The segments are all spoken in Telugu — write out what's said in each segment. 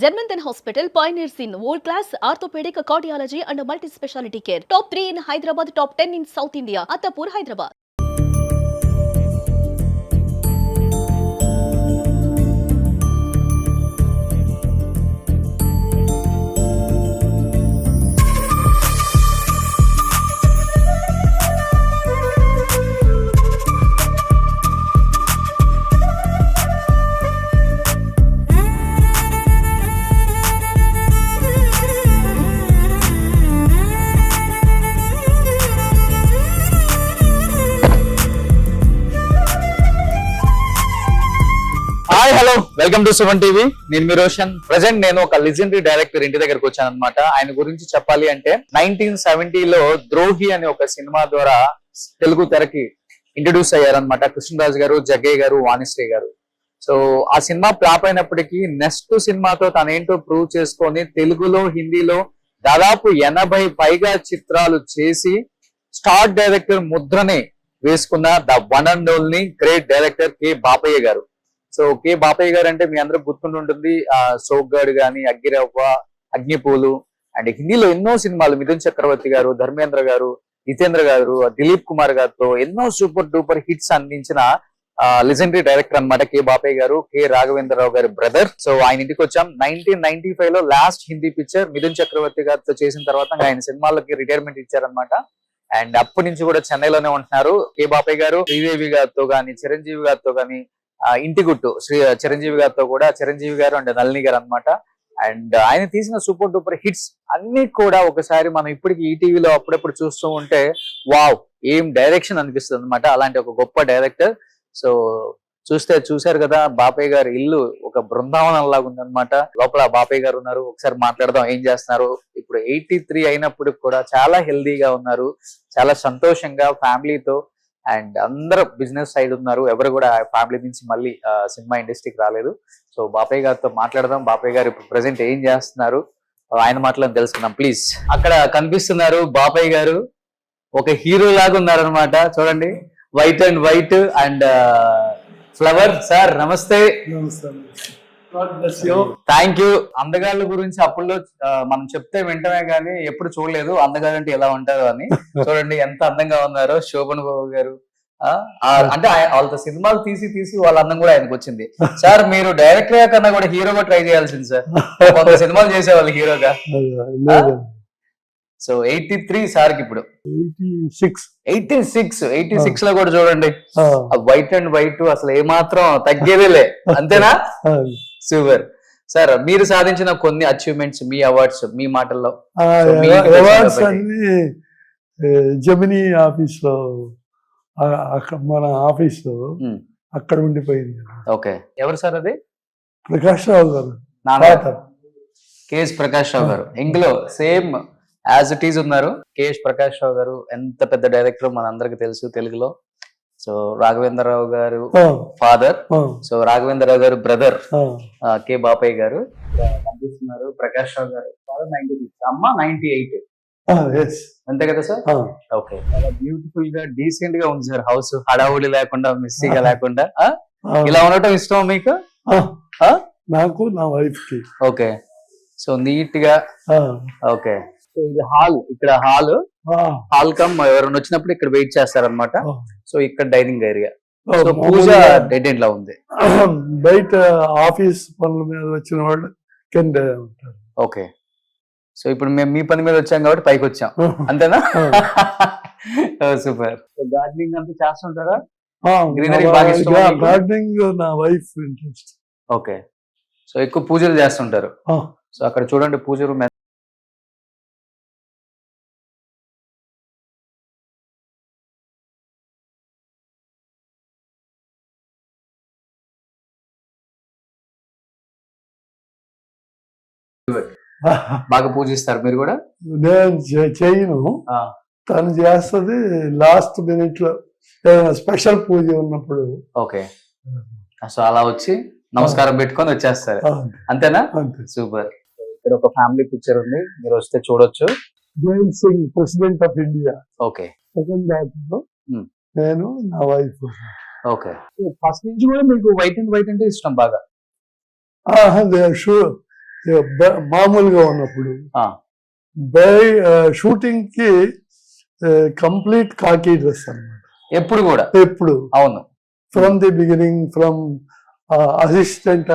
Germanton Hospital pioneers in world-class orthopedic cardiology and multi-specialty care. Top 3 in Hyderabad, top 10 in South India. Attapur, Hyderabad. Hi hello welcome to Suman TV. నేను మీ రోషన్. ప్రెసెంట్ నేను ఒక లెజెండరీ డైరెక్టర్ ఇంటి దగ్గరకు వచ్చాను అనమాట. ఆయన గురించి చెప్పాలి అంటే 1970లో ద్రోహి అనే ఒక సినిమా ద్వారా తెలుగు తెరకి ఇంట్రడ్యూస్ అయ్యారనమాట. కృష్ణరాజు గారు, జగ్గయ్య గారు, వాణిశ్రీ గారు. సో ఆ సినిమా ఫ్లాప్ అయినప్పటికీ నెక్స్ట్ సినిమాతో తనేంటో ప్రూవ్ చేసుకొని తెలుగులో, హిందీలో దాదాపు 80 పైగా చిత్రాలు చేసి స్టార్ డైరెక్టర్ ముద్రని వేసుకున్న the one and only great director K Bapayya garu. So K Bapayya గారు అంటే మీ అందరూ గుర్తుంటుంది. సోగ్గాడు గాని, అగ్గిరవ్వ, అగ్నిపూలు అండ్ హిందీలో ఎన్నో సినిమాలు, మిథున్ చక్రవర్తి గారు, ధర్మేంద్ర గారు, జితేంద్ర గారు, దిలీప్ కుమార్ గారితో ఎన్నో సూపర్ డూపర్ హిట్స్ అందించిన లెజెండరీ డైరెక్టర్ అన్నమాట కె బాపయ్య గారు. కె రాఘవేంద్రరావు గారి బ్రదర్. సో ఆయన ఇంటికి వచ్చాం. 1995 లో లాస్ట్ హిందీ పిక్చర్ మిథున్ చక్రవర్తి గారితో చేసిన తర్వాత ఆయన సినిమాలకి రిటైర్మెంట్ ఇచ్చారనమాట. అండ్ అప్పటి నుంచి కూడా చెన్నైలోనే ఉంటున్నారు. కె బాపయ్య గారు శ్రీదేవి గారితో గాని, చిరంజీవి గారితో గాని, ఇంటి గుట్టు చిరంజీవి గారితో కూడా, చిరంజీవి గారు అండ్ నళిని గారు అనమాట. అండ్ ఆయన తీసిన సూపర్ డూపర్ హిట్స్ అన్ని కూడా ఒకసారి మనం ఇప్పటికి ఈటీవీలో అప్పుడప్పుడు చూస్తూ ఉంటే వావ్ ఏం డైరెక్షన్ అనిపిస్తుంది అనమాట. అలాంటి ఒక గొప్ప డైరెక్టర్. సో చూశారు కదా, బాపయ్య గారి ఇల్లు ఒక బృందావనం లాగా ఉందన్నమాట. లోపల బాపయ్య గారు ఉన్నారు. ఒకసారి మాట్లాడదాం ఏం చేస్తున్నారు. ఇప్పుడు 83 అయినప్పుడు కూడా చాలా హెల్దీగా ఉన్నారు, చాలా సంతోషంగా ఫ్యామిలీతో. అండ్ అందరూ బిజినెస్ సైడ్ ఉన్నారు. ఎవరు కూడా ఫ్యామిలీ నుంచి మళ్ళీ సినిమా ఇండస్ట్రీకి రాలేదు. సో బాపయ్య గారితో మాట్లాడదాం. బాపయ్య గారు ఇప్పుడు ప్రెసెంట్ ఏం చేస్తున్నారు, ఆయన మాటలను తెలుసుకుందాం ప్లీజ్. అక్కడ కనిపిస్తున్నారు బాపయ్య గారు, ఒక హీరో లాగా ఉన్నారనమాట. చూడండి, white and white and flower. Sir నమస్తే. Thank you. అందగాళ్ళ గురించి అప్పుల్లో మనం చెప్తే వింటమే గానీ ఎప్పుడు చూడలేదు అందగాళ్ళు అంటే ఎలా ఉంటారో అని. చూడండి ఎంత అందంగా ఉన్నారో శోభన్ బాబు గారు. అంటే వాళ్ళతో సినిమాలు తీసి వాళ్ళ అందం కూడా ఆయనకు వచ్చింది. సార్ మీరు డైరెక్టర్ కన్నా కూడా హీరోగా ట్రై చేయాల్సింది సార్. కొంత సినిమాలు చేసేవాళ్ళు హీరోగా. సో 83 సార్ కి ఇప్పుడు 86 లో కూడా చూడండి వైట్ అండ్ వైట్ అసలు ఏమాత్రం తగ్గేదేలే. అంతేనా? సూపర్. సార్ మీరు సాధించిన కొన్ని అచీవ్మెంట్స్, మీ అవార్డ్స్ మీ మాటల్లో. అవార్డ్స్ అన్ని జమినీ ఆఫీస్ లో, మన ఆఫీస్ లో అక్కడ ఉండిపోయింది. ఓకే, ఎవరు సార్ అది? ప్రకాష్ రావు గారు, కేఎస్ ప్రకాష్ రావు గారు. ఇందులో సేమ్ యాజ్ ఇట్ ఈజ్ ఉన్నారు. కేఎస్ ప్రకాష్ రావు గారు ఎంత పెద్ద డైరెక్టర్ మన అందరికి తెలుసు తెలుగులో. సో రాఘవేంద్రరావు గారు ఫాదర్, సో రాఘవేంద్రరావు గారు బ్రదర్ కె బాపయ్య గారు కనిపిస్తున్నారు. ప్రకాష్ రావు గారు ఫాదర్ 96, అమ్మ 98. అంతే కదా సార్? ఓకే, చాలా బ్యూటిఫుల్ గా డీసెంట్ గా ఉంది సార్ హౌస్. హడావుడి లేకుండా, మిస్సీగా లేకుండా. ఇలా ఉండటం ఇష్టం మీకు? నాకు, నా వైఫ్ కి. ఓకే, సో నీట్ గా. ఓకే, సో ఇది హాల్. ఇక్కడ హాల్ కమ్ ఎవరైనా వచ్చినప్పుడు ఇక్కడ వెయిట్ చేస్తారనమాట. సో ఇక్కడ డైనింగ్ ఏరియా. సో పూజ డెడ్ ఎండ్ లా ఉంది. బయట ఆఫీస్ పనుల మీద వచ్చిన వాళ్ళు కింద ఉంటారు. ఓకే, సో ఇప్పుడు మేము మీ పని మీద వచ్చాం కాబట్టి పైకి వచ్చాం, అంతేనా? సూపర్. సో గార్డెనింగ్ అంతా చేస్తుంటారా? గ్రీనరీ బాగా ఇష్టమా? గార్డెనింగ్ నా వైఫ్ ఇంట్రెస్ట్. ఓకే, సో ఎక్కువ పూజలు చేస్తుంటారు. సో అక్కడ చూడండి పూజ రూమ్. బాగా పూజిస్తారు మీరు కూడా? నేను చేయను, తను చేస్తుంది లాస్ట్ మినిట్ లో ఏదైనా స్పెషల్ పూజ ఉన్నప్పుడు. ఓకే, సో అలా వచ్చి నమస్కారం పెట్టుకొని వచ్చేస్తారు, అంతేనా? సూపర్. ఇక్కడ ఒక ఫ్యామిలీ పిక్చర్ ఉంది, మీరు వస్తే చూడొచ్చు. Jail Singh, president of India. Okay, second దాంట్లో నేను, నా వైఫ్. ఓకే, ఫస్ట్ నుంచి కూడా మీకు వైట్ అండ్ వైట్ అంటే ఇష్టం బాగా? షూర్. మామూలుగా ఉన్నప్పుడు ఆ. షూటింగ్ కి కంప్లీట్ కాకి డ్రెస్ అన్నమాట. ఎప్పుడు కూడా ఎప్పుడు అవును. From the beginning, from assistant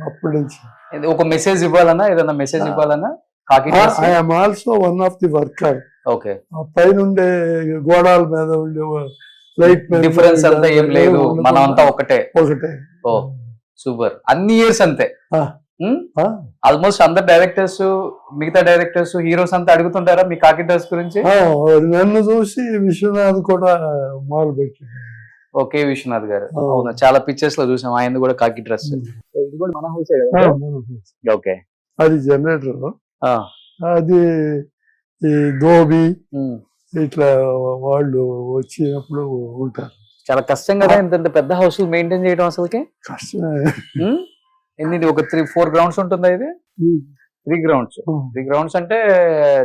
అప్పటి నుంచి. ఇది ఒక మెసేజ్ ఇవ్వాలన్నా, ఏదైనా మెసేజ్ ఇవ్వాలన్నా కాకి dress. I'm also one of the worker. Okay. పైన ఉండే గోడాల మీద ఉండే లైట్ డిఫరెన్స్ అంతా ఏం లేదు, మనం అంతా ఒకటే. ఒకటే. ఓ సూపర్. అన్ని ఇయర్స్ అంతే. ఆ, ఆల్మోస్ట్ అందరు డైరెక్టర్స్, మిగతా డైరెక్టర్స్, హీరోస్ అంతా అడుగుతుంటారా మీ కాకి డ్రెస్ గురించి? నన్ను చూసి విశ్వనాథ్ కూడా మొదలు పెట్టాడు. ఓకే, విశ్వనాథ్ గారు. అవును, చాలా పిక్చర్స్ లో చూసాం ఆయన కూడా కాకి డ్రెస్. ఇది కూడా మన హౌసే కదా? ఓకే. అది జనరేటర్, అది ఈ ధోబి ఇట్లా వాళ్ళు వచ్చినప్పుడు ఉంటారు. చాలా కష్టం కదా ఇంత పెద్ద హౌస్ మెయింటైన్ చేయడం అసలుకి. కష్టమే. ఎన్ని ఒక 3-4 గ్రౌండ్స్ ఉంటుందా ఇది? 3 గ్రౌండ్స్. 3 గ్రౌండ్స్ అంటే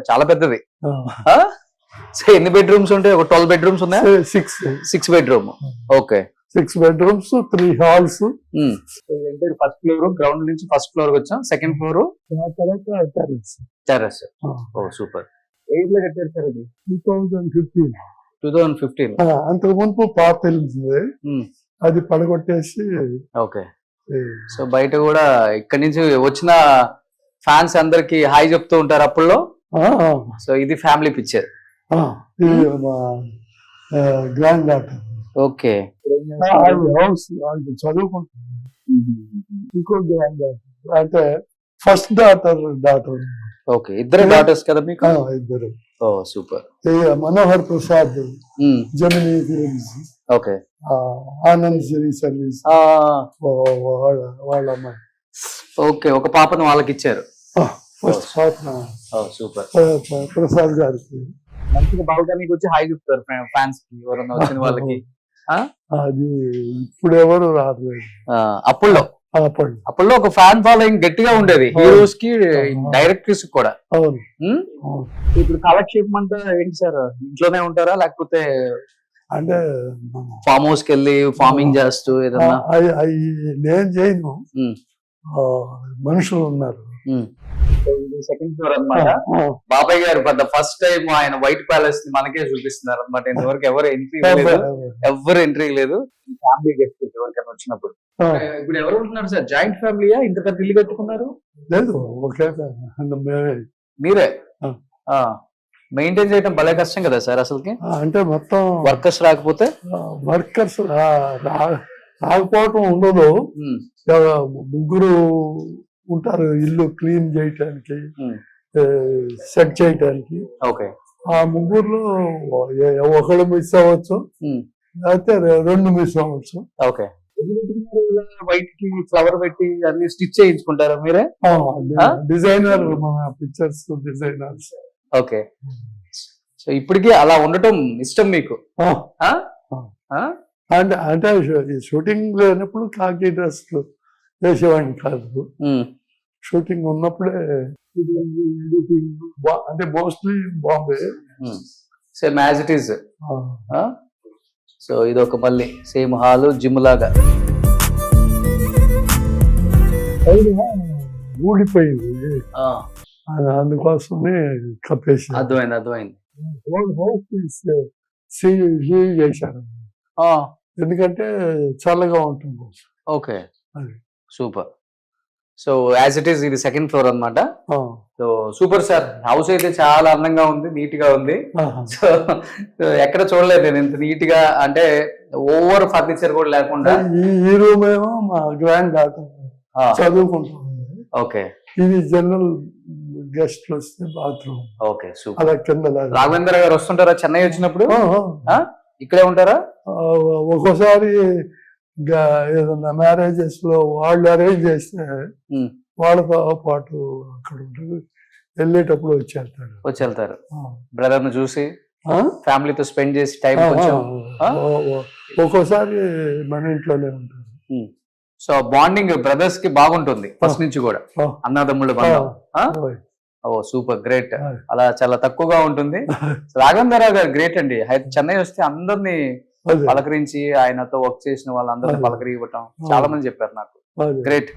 చాలా పెద్దది. సో ఎన్ని బెడ్రూమ్స్ ఉంటాయి? ఒక 12 బెడ్రూమ్స్ ఉన్నాయా? 6 bedroom. Okay. 6 bedrooms, 3 halls. First floor, ground నుంచి ఫస్ట్ ఫ్లోర్ వచ్చాం. Second floor terrace. Oh super. ఏ ఇయర్ లో కట్టారు సార్ అది? 2015. అంతకు ముందు పాత తెలిసింది, అది పడగొట్టేసి. ఓకే. సో బయట కూడా ఇక్కడ నుంచి వచ్చిన ఫ్యాన్స్ అందరికి హాయ్ చెప్తూ ఉంటారు అప్పుల్లో. సో ఇది family picture. Granddaughter. Okay. హౌస్ చదువుకుంటుంది. ఇంకో గ్రాండ్ డాటర్ అంటే ఫస్ట్ డాటర్. ఓకే. ఇద్దరు డాటర్స్ కదా మీకు? ఇద్దరు. Oh super. Manohar Prasad, Gemini Films. Okay. Anand Siri service వాళ్ళ అమ్మాయి. ఓకే, ఒక పాపను వాళ్ళకి ఇచ్చారు. ఫస్ట్ పాప సూపర్. ప్రసాద్ గారికి. మంచిగా బాల్కనీకి వచ్చి హాయ్ చెప్తారు ఫ్యాన్స్ కి, ఎవరన్నా వచ్చిన వాళ్ళకి. అది ఇప్పుడు ఎవరు రాదు. అప్పుల్లో ఒక ఫ్యాన్ ఫాలోయింగ్ గట్టిగా ఉండేది, హీరోస్ కి, డైరెక్టర్స్ కూడా. అవును. ఇప్పుడు కాలక్షేపం అంతా ఏంటి సార్? ఇంట్లోనే ఉంటారా లేకపోతే అంటే ఫామ్ హౌస్ కి వెళ్ళి ఫార్మింగ్ చేస్తూ ఏదన్నా? నేను చేయను, మనుషులు ఉన్నారు. సెకండ్ ఫ్లోర్ అన్నమాట. బాబాయ్ గారు ఫస్ట్ టైం ఆయన వైట్ ప్యాలెస్ ని మనకే చూపిస్తున్నారు అనమాట. ఇంతవరకు ఎవరు ఎంట్రీ లేదు. ఫ్యామిలీ గెస్ట్ ఎవరికైనా వచ్చినప్పుడు. ఇప్పుడు ఎవరు ఉంటున్నారు సార్? జాయింట్ ఫ్యామిలీయా? ఇంత పెద్ద ఇల్లు కట్టుకున్నారు? లేదు, ఒకే మీరే మెయింటైన్ చేయడం భలే కష్టం కదా సార్ అసలుకి. అంటే మొత్తం వర్కర్స్ రాకపోతే? వర్కర్స్ రాకపోవటం ఉండదు. ముగ్గురు ఉంటారు ఇల్లు క్లీన్ చేయటానికి, సెట్ చేయటానికి. ఓకే. ఆ ముగ్గురులో ఒకళ్ళు మిస్ అవ్వచ్చు, అయితే 2 మిస్ అవ్వచ్చు. ఓకే. వైట్ కి ఫ్లవర్ పెట్టి అన్ని స్టిచ్ చేయించుకుంటారా మీరే? డిజైనర్, మన పిక్చర్స్ డిజైనర్స్. ఓకే. సో ఇప్పటికీ అలా ఉండటం ఇష్టం మీకు? అంటే షూటింగ్ లేనప్పుడు కాకి డ్రెస్ వేసేవాడిని కాదు. షూటింగ్ ఉన్నప్పుడే అంటే mostly Bombay. Same as it is. So ఇది ఒక మళ్ళీ సేమ్ హాల్, జిమ్ లాగా. ఊడిపోయింది, అందుకోసమే కప్పేసి. అర్థమైంది. చేశారు, ఎందుకంటే చల్లగా ఉంటుంది. Okay, super. So as it is ఇది సెకండ్ ఫ్లోర్ అన్నమాట. సో సూపర్ సార్, హౌస్ అయితే చాలా అందంగా ఉంది, నీట్ గా ఉంది. సో ఎక్కడ చూడలేదు నేను ఇంత నీట్ గా, అంటే ఓవర్ ఫర్నిచర్ కూడా లేకుండా. ఈ రూమ్ ఏమో మా గ్రాండ్ డాటర్ చదువుకుంటుంది. ఓకే. ఇది జనరల్ గెస్ట్ వస్తే బాత్రూమ్. Okay, super. అలా కింద రాఘవేంద్ర గారు వస్తుంటారా చెన్నై వచ్చినప్పుడు? ఇక్కడే ఉంటారా? ఒక్కోసారి ఏదన్నా మ్యారేజెస్ లో వాళ్ళు అరేంజ్ చేస్తే వాళ్ళతో పాటు అక్కడ ఉంటుంది, వెళ్ళేటప్పుడు వచ్చేళ్తారు. బ్రదర్ ను చూసి ఫ్యామిలీతో స్పెండ్ చేసి టైం. ఒక్కోసారి మన ఇంట్లోనే ఉంటారు. సో బాండింగ్ బ్రదర్స్ కి బాగుంటుంది ఫస్ట్ నుంచి కూడా, అన్నదమ్ముళ్ళ బంధం. ఓ సూపర్, గ్రేట్. అలా చాలా తక్కువగా ఉంటుంది. రాఘవేంద్రరావు గారు గ్రేట్ అండి. చెన్నై వస్తే అందరినీ పలకరించి, ఆయనతో వర్క్ చేసిన వాళ్ళందరినీ పలకరి ఇవ్వటం చాలా మంది చెప్పారు నాకు. గ్రేట్.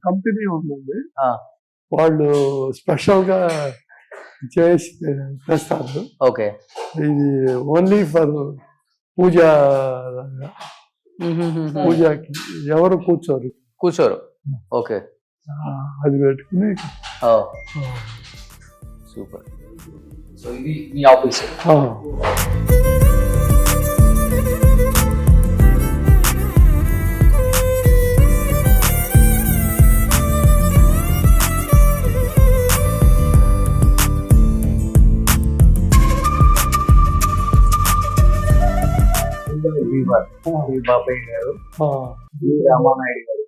కంపెనీ ఉందండి, ఆ. వాళ్ళు స్పెషల్ గా చేసి తెస్తారు. ఓకే. ఇది ఓన్లీ ఫర్ పూజ, పూజకి ఎవరు కూర్చోరు. కూర్చోరు. ఓకే. అది పెట్టుకుని సూపర్. సో ఇది మీ ఆఫీస్. బాబాయ్ గారు, రామానాయుడు గారు,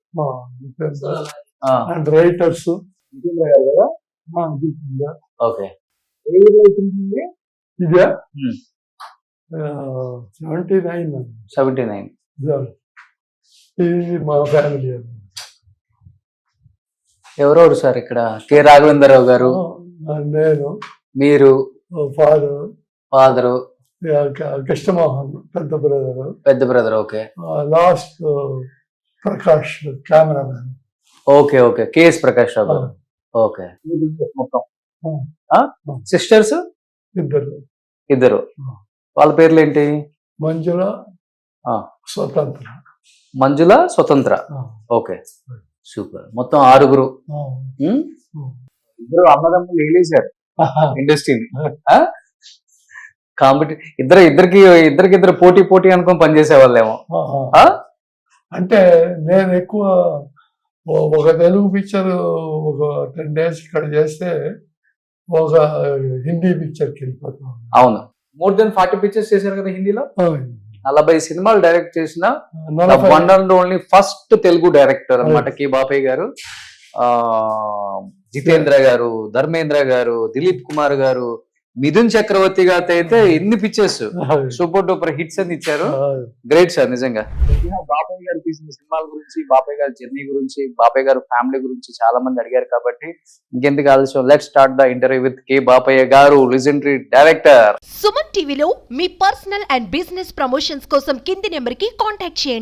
అండ్ రైటర్స్. ఓకే. ఇదే 79. ఇది మా ఫ్యామిలీ. ఎవరెవరు సార్ ఇక్కడ? కె రాఘవేంద్రరావు గారు, నేను, మీరు, ఫాదరు, కృష్ణమోహన్ పెద్ద brother. Okay. Last Prakash cameraman. Okay. Okay. KS Prakash Rao garu. Okay. మొత్తం సిస్టర్స్ ఇద్దరు. వాళ్ళ పేర్లు ఏంటి? మంజుల, స్వతంత్ర. మంజుల, స్వతంత్ర. ఓకే. సూపర్. మొత్తం 6. ఇద్దరు అన్నదమ్ములు వేలేశారు ఇండస్ట్రీని. ఇద్దరికిద్దరు పోటీ అనుకుని పనిచేసే వాళ్ళేమో. అంటే నేను ఎక్కువ ఒక తెలుగు పిక్చర్ ఒక 10 days ఇక్కడ చేస్తే ఒక హిందీ పిక్చర్కి వెళ్ళిపోతాం. అవును. మోర్ దెన్ 40 పిక్చర్స్ చేశారు కదా హిందీలో. 40 సినిమాలు డైరెక్ట్ చేసిన one and only first Telugu director అన్నమాట కె బాపయ్య గారు. జితేంద్ర గారు, ధర్మేంద్ర గారు, దిలీప్ కుమార్ గారు, మిథున్ చక్రవర్తి గారితో అయితే ఎన్ని పిక్చర్స్ సూపర్ డూపర్ హిట్స్ అని ఇచ్చారు. గ్రేట్ సార్ నిజంగా. బాపయ్య గారు తీసిన సినిమాల గురించి, బాపయ్య గారి జర్నీ గురించి, బాపయ్య గారు ఫ్యామిలీ గురించి చాలా మంది అడిగారు కాబట్టి ఇంకెందుకు ఆలస్యం, let's start the interview with K Bapayya గారు, లెజెండరీ డైరెక్టర్. సుమన్ టీవీలో మీ పర్సనల్ అండ్ బిజినెస్ ప్రమోషన్స్ కోసం కింది నెంబర్ కి కాంటాక్ట్ చేయండి.